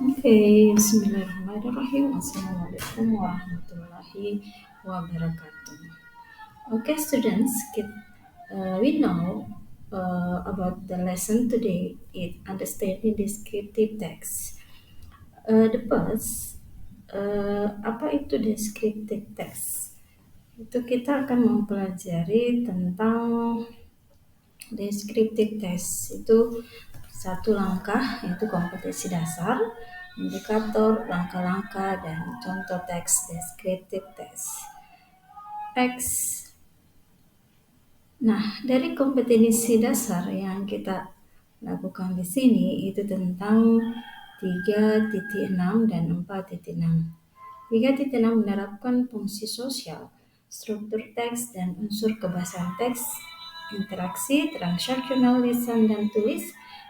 Oke, Bismillahirrahmanirrahim. Assalamualaikum warahmatullahi wabarakatuh. Okay, students, we know about the lesson today. It understanding descriptive text. The first, apa itu descriptive text? Itu kita akan mempelajari tentang descriptive test. Itu satu langkah, yaitu kompetensi dasar, indikator, langkah-langkah, dan contoh teks descriptive test. Teks. Nah, dari kompetensi dasar yang kita lakukan di sini itu tentang 3.6 dan 4.6. 3.6 menerapkan fungsi sosial, struktur teks dan unsur kebahasaan teks, interaksi, transaksional lisan dan tulis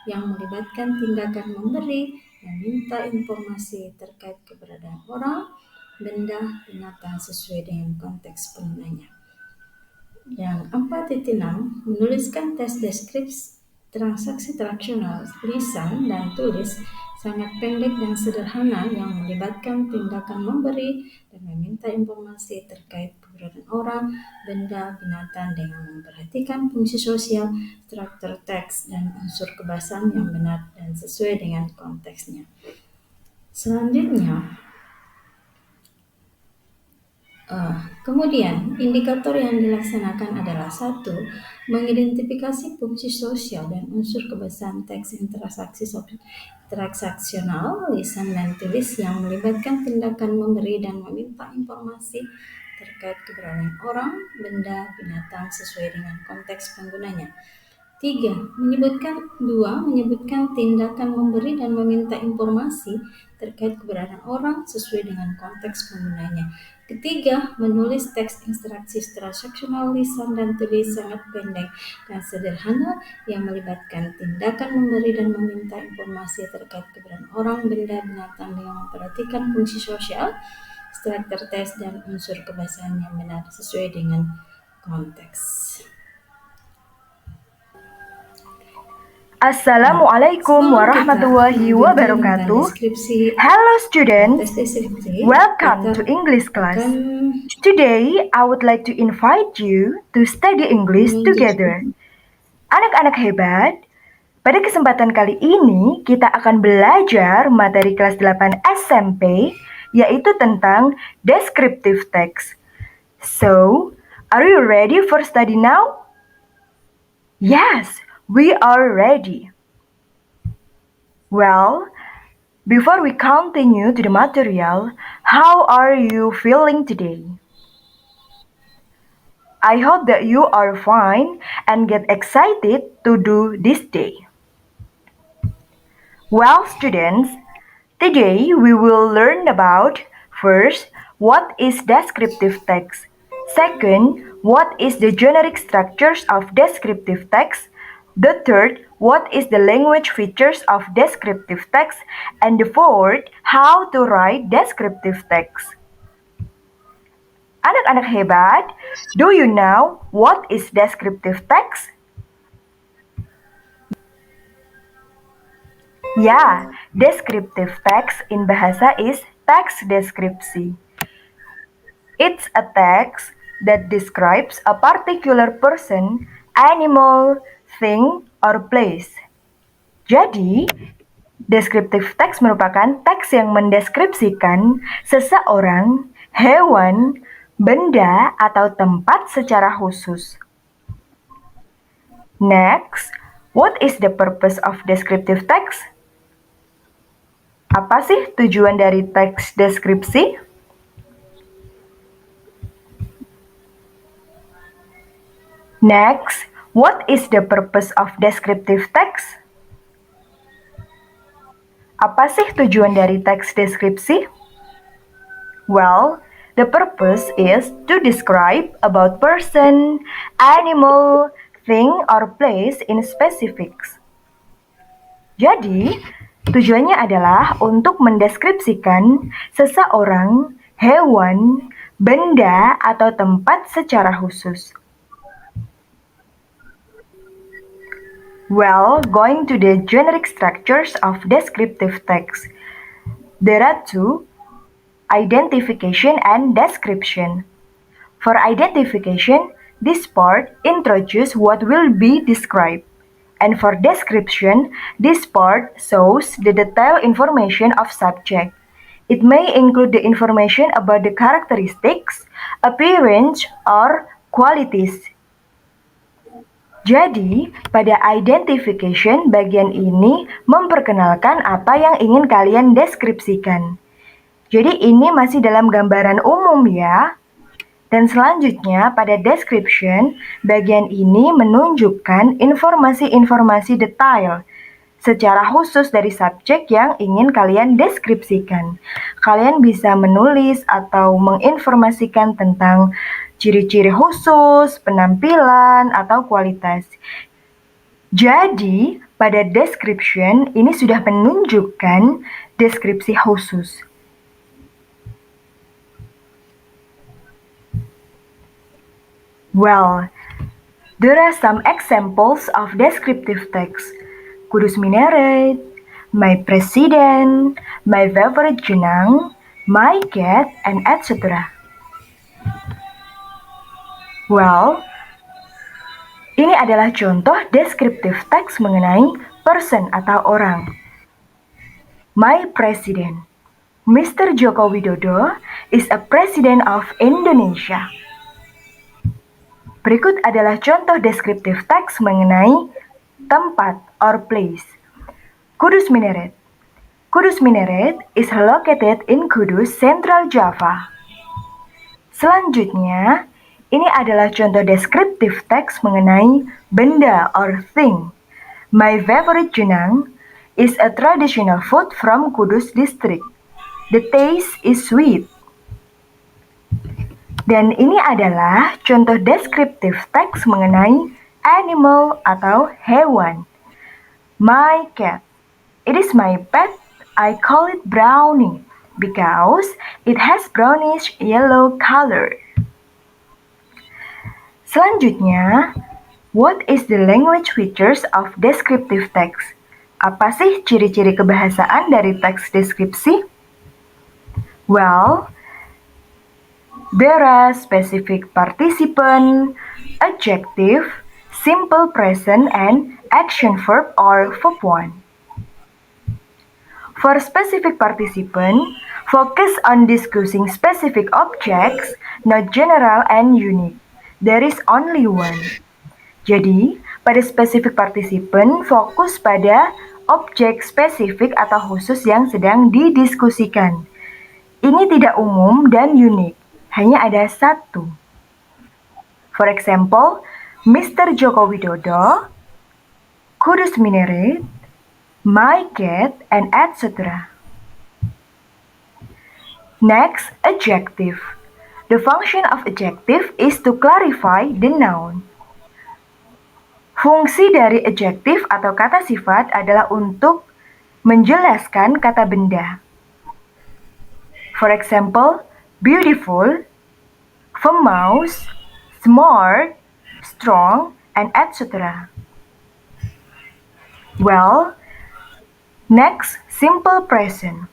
yang melibatkan tindakan memberi, meminta informasi terkait keberadaan orang, benda, binatang sesuai dengan konteks penggunanya. Yang 4.6 menuliskan tes deskripsi transaksi transaksional lisan dan tulis sangat pendek dan sederhana yang melibatkan tindakan memberi dan meminta informasi terkait keberadaan orang, benda, binatang dengan memperhatikan fungsi sosial, struktur teks, dan unsur kebahasaan yang benar dan sesuai dengan konteksnya. Selanjutnya, kemudian, indikator yang dilaksanakan adalah satu, mengidentifikasi fungsi sosial dan unsur kebahasaan teks transaksional, lisan dan tulis yang melibatkan tindakan memberi dan meminta informasi terkait keberadaan orang, benda, binatang sesuai dengan konteks penggunanya. Menyebutkan tindakan memberi dan meminta informasi terkait keberadaan orang sesuai dengan konteks penggunanya. Ketiga, menulis teks instruksi transaksional lisan dan tulis sangat pendek dan sederhana yang melibatkan tindakan memberi dan meminta informasi terkait keberadaan orang, benda, binatang dengan memperhatikan fungsi sosial, struktur teks dan unsur kebahasaan yang benar sesuai dengan konteks. Assalamualaikum warahmatullahi wabarakatuh. Hello students, welcome to English class. Today I would like to invite you to study English together. Anak-anak hebat, pada kesempatan kali ini kita akan belajar materi kelas 8 SMP yaitu tentang descriptive text. So, are you ready for study now? Yes, we are ready. Well, before we continue to the material, how are you feeling today? I hope that you are fine and get excited to do this day. Well, students, today we will learn about first, what is descriptive text? Second, what is the generic structures of descriptive text? The third, what is the language features of descriptive text? And the fourth, how to write descriptive text. Anak-anak hebat, do you know what is descriptive text? Ya, descriptive text in bahasa is teks deskripsi. It's a text that describes a particular person, animal, thing, or place. Jadi, descriptive text merupakan teks yang mendeskripsikan seseorang, hewan, benda, atau tempat secara khusus. Next, what is the purpose of descriptive text? Apa sih tujuan dari teks deskripsi? Next, what is the purpose of descriptive text? Apa sih tujuan dari teks deskripsi? Well, the purpose is to describe about person, animal, thing, or place in specifics. Jadi, tujuannya adalah untuk mendeskripsikan seseorang, hewan, benda, atau tempat secara khusus. Well, going to the generic structures of descriptive text. There are two, identification and description. For identification, this part introduces what will be described. And for description, this part shows the detailed information of subject. It may include the information about the characteristics, appearance, or qualities. Jadi, pada identification bagian ini memperkenalkan apa yang ingin kalian deskripsikan. Jadi ini masih dalam gambaran umum ya. Dan selanjutnya pada description, bagian ini menunjukkan informasi-informasi detail secara khusus dari subjek yang ingin kalian deskripsikan. Kalian bisa menulis atau menginformasikan tentang ciri-ciri khusus, penampilan, atau kualitas. Jadi, pada description ini sudah menunjukkan deskripsi khusus. Well, there are some examples of descriptive text. Kudus Minaret, my president, my favorite jenang, my cat, and etc. Well, ini adalah contoh descriptive text mengenai person atau orang. My president, Mr. Joko Widodo, is a president of Indonesia. Berikut adalah contoh descriptive text mengenai tempat or place. Kudus Minaret. Kudus Minaret is located in Kudus, Central Java. Selanjutnya, ini adalah contoh descriptive text mengenai benda or thing. My favorite jenang is a traditional food from Kudus district. The taste is sweet. Dan ini adalah contoh descriptive text mengenai animal atau hewan. My cat. It is my pet. I call it Brownie because it has brownish yellow color. Selanjutnya, what is the language features of descriptive text? Apa sih ciri-ciri kebahasaan dari teks deskripsi? Well, there are specific participant, adjective, simple present, and action verb or verb 1. For specific participant, focus on discussing specific objects, not general and unique. There is only one. Jadi, pada specific participant, fokus pada objek spesifik atau khusus yang sedang didiskusikan. Ini tidak umum dan unik, hanya ada satu. For example, Mr. Joko Widodo, Kudus Minaret, my cat, and etc. Next, adjective. The function of adjective is to clarify the noun. Fungsi dari adjective atau kata sifat adalah untuk menjelaskan kata benda. For example, beautiful, famous, smart, strong, and etc. Well, next, simple present.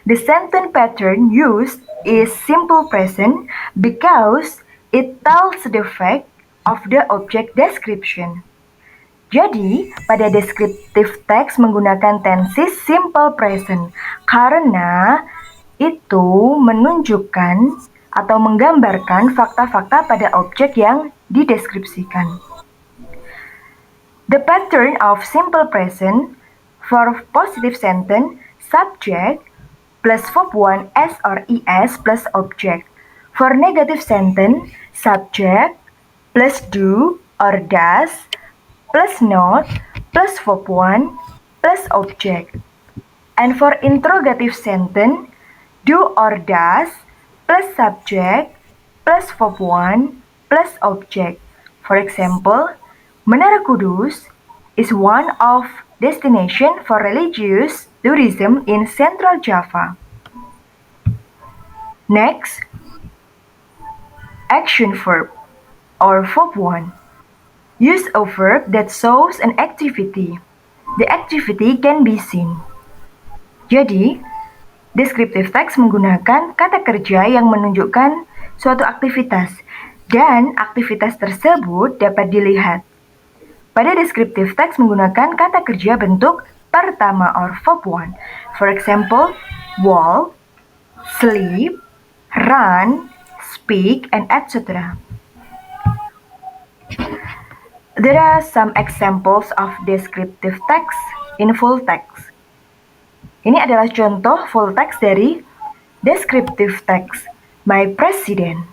The sentence pattern used is simple present because it tells the fact of the object description. Jadi, pada descriptive text menggunakan tenses simple present karena itu menunjukkan atau menggambarkan fakta-fakta pada objek yang dideskripsikan. The pattern of simple present for positive sentence, subject, plus verb 1 s or es plus object. For negative sentence, subject, plus do or does, plus not, plus verb 1, plus object. And for interrogative sentence, do or does, plus subject, plus verb 1, plus object. For example, Menara Kudus is one of destination for religious tourism in Central Java. Next, action verb or verb 1. Use a verb that shows an activity. The activity can be seen. Jadi, Descriptive text menggunakan kata kerja yang menunjukkan suatu aktivitas, dan aktivitas tersebut dapat dilihat. Pada descriptive text menggunakan kata kerja bentuk pertama or verb one. For example, walk, sleep, run, speak, and etc. There are some examples of descriptive text in full text. Ini adalah contoh full text dari descriptive text. My president.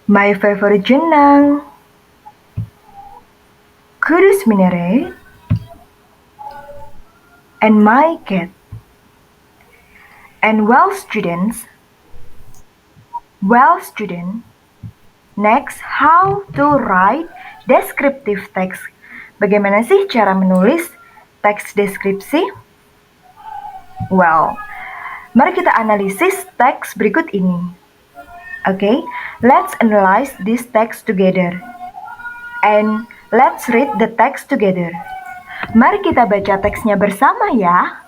My favorite jenang. Kudus Minaret. And my cat. And well student. Next, how to write descriptive text. Bagaimana sih cara menulis teks deskripsi? Well, mari kita analisis teks berikut ini. Okay, let's analyze this text together. And let's read the text together. Mari kita baca teksnya bersama ya.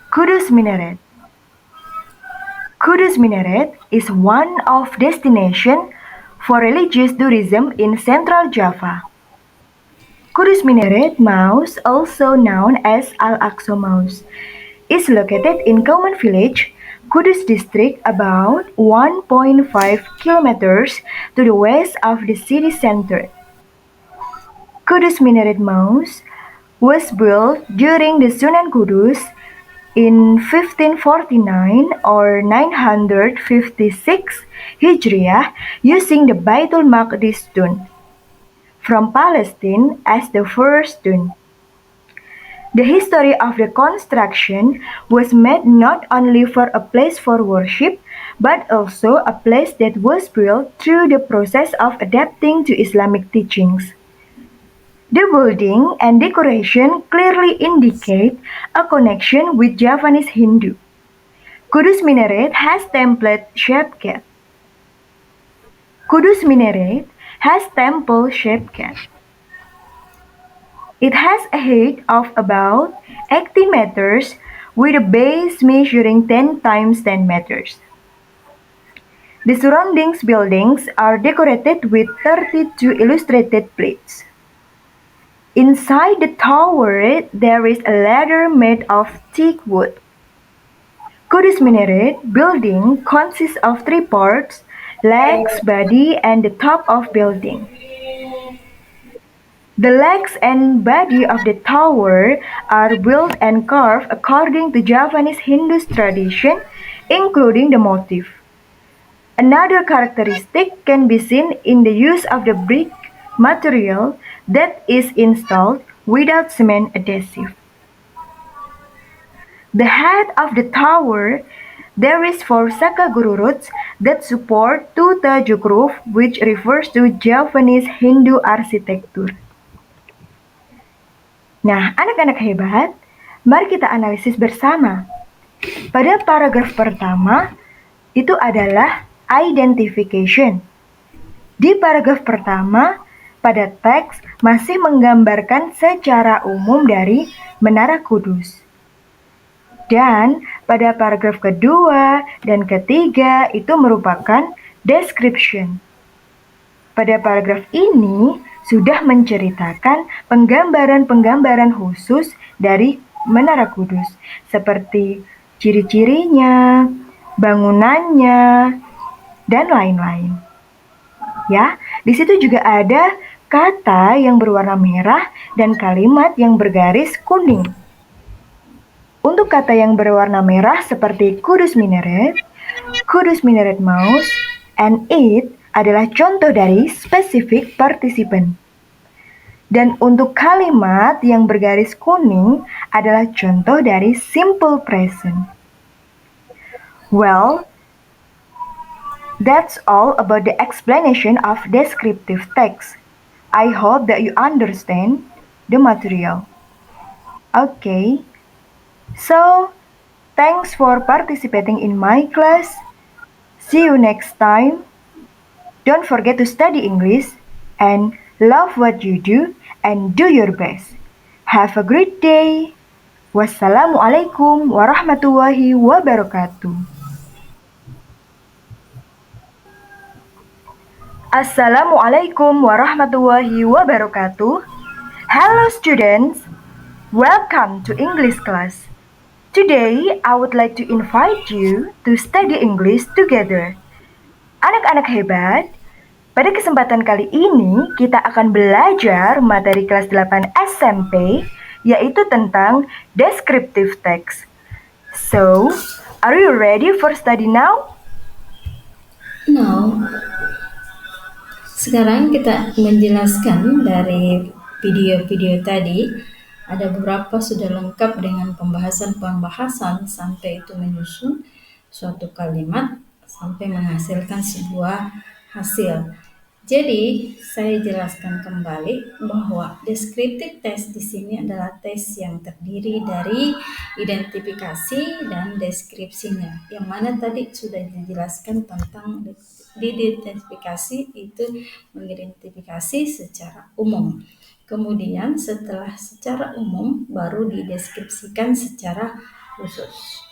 Kudus Minaret. Kudus Minaret is one of destination for religious tourism in Central Java. Kudus Minaret Mosque, also known as Al-Aqsa Mosque, is located in Kauman Village, Kudus District, about 1.5 kilometers to the west of the city center. Kudus Minaret Mosque was built during the Sunan Kudus in 1549 or 956 Hijriah using the Baitul Maqdis stone from Palestine as the first stone. The history of the construction was made not only for a place for worship, but also a place that was built through the process of adapting to Islamic teachings. The building and decoration clearly indicate a connection with Javanese Hindu. Kudus Minaret has template-shaped gate. Kudus Minaret has temple-shaped gate. It has a height of about 80 meters with a base measuring 10 times 10 meters. The surrounding buildings are decorated with 32 illustrated plates. Inside the tower, there is a ladder made of thick wood. Kudus Minaret building consists of three parts: legs, body, and the top of building. The legs and body of the tower are built and carved according to Javanese Hindu tradition, including the motif. Another characteristic can be seen in the use of the brick material that is installed without cement adhesive. The head of the tower, there is 4 Saka Guru roots that support 2 tajuk roof, which refers to Javanese Hindu architecture. Nah, anak-anak hebat, mari kita analisis bersama. Pada paragraf pertama, itu adalah identification. Di paragraf pertama, pada teks masih menggambarkan secara umum dari Menara Kudus. Dan pada paragraf kedua dan ketiga itu merupakan description. Pada paragraf ini sudah menceritakan penggambaran-penggambaran khusus dari Menara Kudus, seperti ciri-cirinya, bangunannya, dan lain-lain. Ya, di situ juga ada kata yang berwarna merah dan kalimat yang bergaris kuning. Untuk kata yang berwarna merah seperti Kudus Minaret Mosque, and it adalah contoh dari specific participant. Dan untuk kalimat yang bergaris kuning adalah contoh dari simple present. Well, that's all about the explanation of descriptive text. I hope that you understand the material. Okay. So, thanks for participating in my class. See you next time. Don't forget to study English and love what you do and do your best. Have a great day. Wassalamualaikum warahmatullahi wabarakatuh. Assalamualaikum warahmatullahi wabarakatuh. Hello students, welcome to English class. Today I would like to invite you to study English together. Anak-anak hebat, pada kesempatan kali ini kita akan belajar materi kelas 8 SMP yaitu tentang descriptive text. So, are you ready for study now? No. Sekarang kita menjelaskan dari video-video tadi, ada beberapa sudah lengkap dengan pembahasan-pembahasan sampai itu menyusun suatu kalimat sampai menghasilkan sebuah hasil. Jadi, saya jelaskan kembali bahwa descriptive text di sini adalah tes yang terdiri dari identifikasi dan deskripsinya. Yang mana tadi sudah dijelaskan tentang identifikasi itu mengidentifikasi secara umum. Kemudian setelah secara umum baru dideskripsikan secara khusus.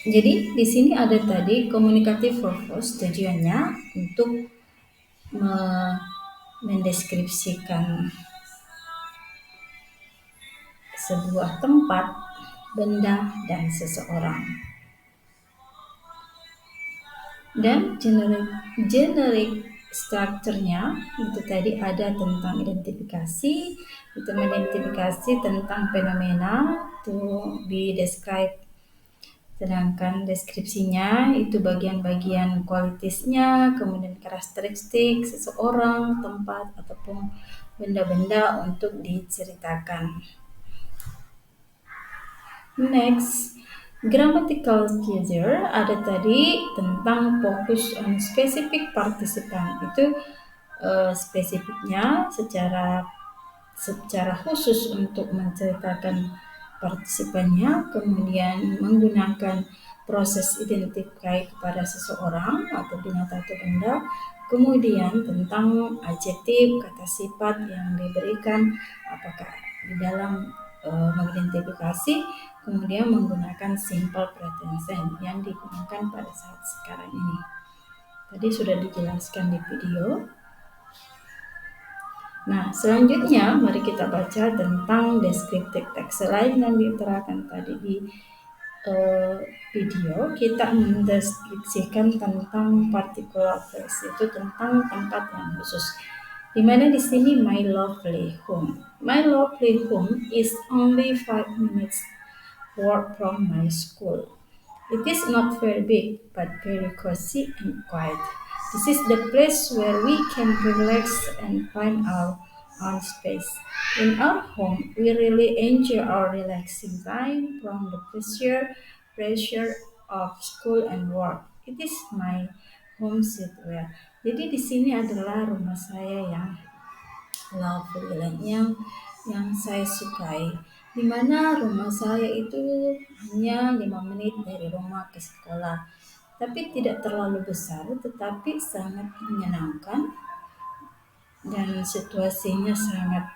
Jadi di sini ada tadi communicative purpose, tujuannya untuk mendeskripsikan sebuah tempat, benda, dan seseorang. Dan generic structure-nya itu tadi ada tentang identifikasi, itu mengidentifikasi tentang fenomena to be described. Sedangkan deskripsinya itu bagian-bagian kualitasnya, kemudian karakteristik seseorang, tempat, ataupun benda-benda untuk diceritakan. Next, grammatical structure ada tadi tentang focus on specific participant. Itu spesifiknya secara khusus untuk menceritakan partisipannya, kemudian menggunakan proses identifikasi kepada seseorang atau binatang atau benda, kemudian tentang adjektif, kata sifat yang diberikan apakah di dalam mengidentifikasi, kemudian menggunakan simple present tense yang digunakan pada saat sekarang ini. Tadi sudah dijelaskan di video. Nah, selanjutnya mari kita baca tentang descriptive text. Selain yang diterangkan tadi di video, kita mendeskripsikan tentang particular place, itu tentang tempat yang khusus. Di mana di sini my lovely home. My lovely home is only 5 minutes walk from my school. It is not very big, but very cozy and quiet. This is the place where we can relax and find our own space. In our home, we really enjoy our relaxing time from the pressure of school and work. It is my home sweet well. Jadi di sini adalah rumah saya yang lovely, yang saya sukai. Di mana rumah saya itu hanya 5 menit dari rumah ke sekolah. Tapi tidak terlalu besar, tetapi sangat menyenangkan dan situasinya sangat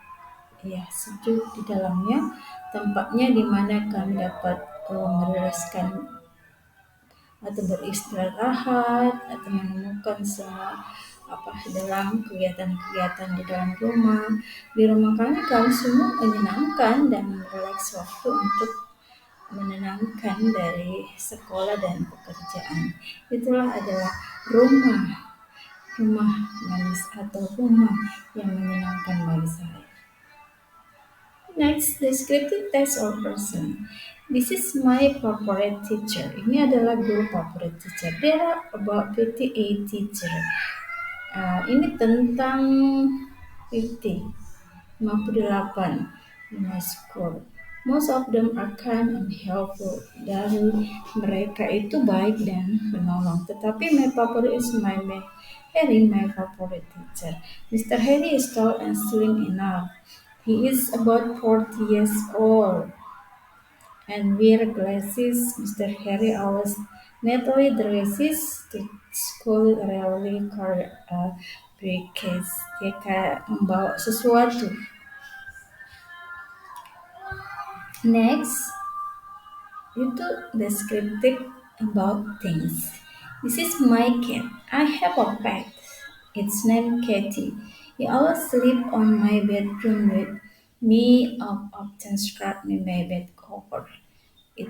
sejuk di dalamnya. Tempatnya di mana kami dapat merereskan atau beristirahat atau menemukan semua dalam kegiatan-kegiatan di dalam rumah. Di rumah kami semua menyenangkan dan relaks waktu untuk menenangkan dari sekolah dan pekerjaan. Itulah adalah rumah manis atau rumah yang menyenangkan bagi saya. Next, descriptive text or person. This is my favorite teacher. Ini adalah guru favorit teacher. There are about 58 teacher. Ini tentang 58 in my school. Most of them are kind and helpful. Dari mereka itu baik dan penolong. Tetapi my favorite is Harry, my favorite teacher. Mr. Harry is tall and slim enough. He is about 40 years old and wear glasses. Mr. Harry always neatly dresses to school, rarely briefcase, dia kayak membawa sesuatu. Next, itu descriptive about things. This is my cat. I have a pet. It's named Katie. He always sleep on my bedroom with me. Often scrub me my bed cover. It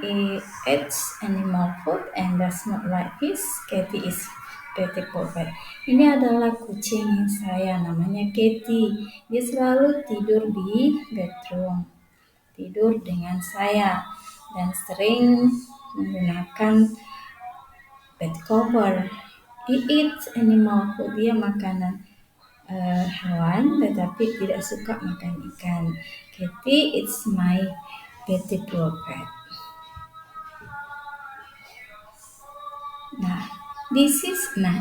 eats animal food and does not like fish. Katie is beautiful pet. Ini adalah kucing saya, namanya Katie. Dia selalu tidur di bedroom, tidur dengan saya, dan sering menggunakan bed cover. He eats animal food, dia makanan hewan tetapi tidak suka makan ikan. Katie is my beautiful pet.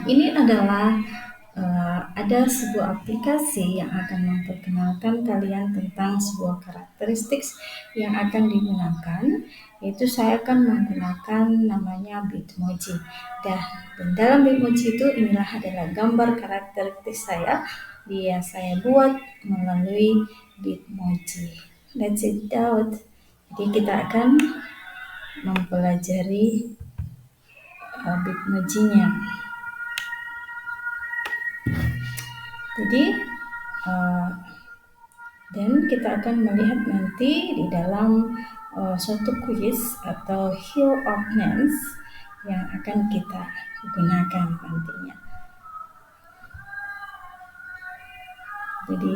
Ini adalah ada sebuah aplikasi yang akan memperkenalkan kalian tentang sebuah karakteristik yang akan digunakan, yaitu saya akan menggunakan namanya Bitmoji. Dan dalam Bitmoji itu inilah adalah gambar karakteristik saya, saya buat melalui Bitmoji. Let's check it out. Jadi kita akan mempelajari Bitmoji-nya. Jadi dan kita akan melihat nanti di dalam suatu quiz atau Hill of Names yang akan kita gunakan nantinya. Jadi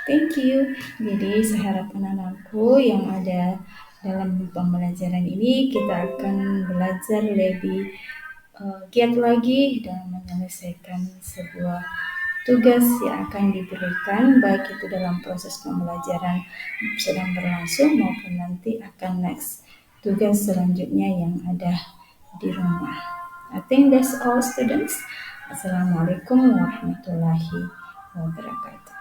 thank you. Jadi saya harap anak-anakku yang ada dalam pembelajaran ini kita akan belajar lebih giat lagi dalam menyelesaikan sebuah tugas yang akan diberikan, baik itu dalam proses pembelajaran sedang berlangsung maupun nanti akan next tugas selanjutnya yang ada di rumah. I think that's all, students. Assalamualaikum warahmatullahi wabarakatuh.